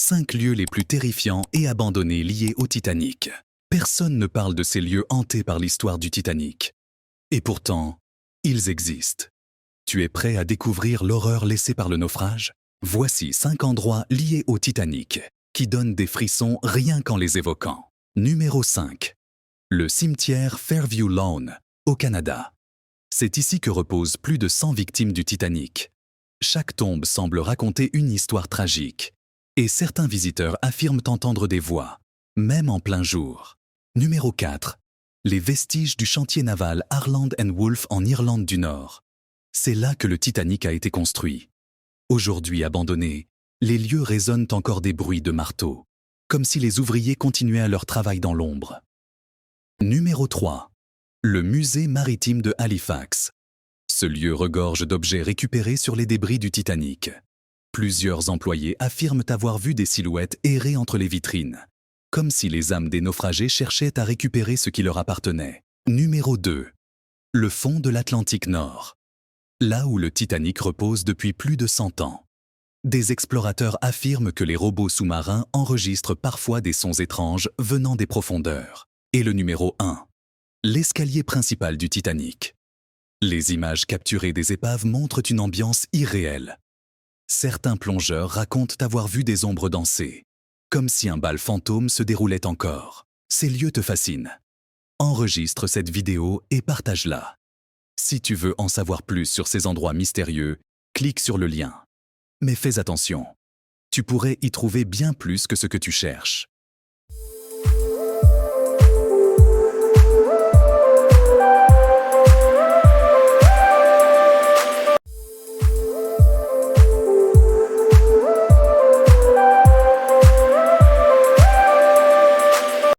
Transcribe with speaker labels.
Speaker 1: 5 lieux les plus terrifiants et abandonnés liés au Titanic. Personne ne parle de ces lieux hantés par l'histoire du Titanic. Et pourtant, ils existent. Tu es prêt à découvrir l'horreur laissée par le naufrage? Voici 5 endroits liés au Titanic, qui donnent des frissons rien qu'en les évoquant. Numéro 5. Le cimetière Fairview Lawn, au Canada. C'est ici que reposent plus de 100 victimes du Titanic. Chaque tombe semble raconter une histoire tragique. Et certains visiteurs affirment entendre des voix, même en plein jour. Numéro 4. Les vestiges du chantier naval Harland & Wolff en Irlande du Nord. C'est là que le Titanic a été construit. Aujourd'hui abandonnés, les lieux résonnent encore des bruits de marteaux, comme si les ouvriers continuaient leur travail dans l'ombre. Numéro 3. Le musée maritime de Halifax. Ce lieu regorge d'objets récupérés sur les débris du Titanic. Plusieurs employés affirment avoir vu des silhouettes errer entre les vitrines, comme si les âmes des naufragés cherchaient à récupérer ce qui leur appartenait. Numéro 2. Le fond de l'Atlantique Nord. Là où le Titanic repose depuis plus de 100 ans. Des explorateurs affirment que les robots sous-marins enregistrent parfois des sons étranges venant des profondeurs. Et le numéro 1. L'escalier principal du Titanic. Les images capturées des épaves montrent une ambiance irréelle. Certains plongeurs racontent avoir vu des ombres danser, comme si un bal fantôme se déroulait encore. Ces lieux te fascinent. Enregistre cette vidéo et partage-la. Si tu veux en savoir plus sur ces endroits mystérieux, clique sur le lien. Mais fais attention, tu pourrais y trouver bien plus que ce que tu cherches.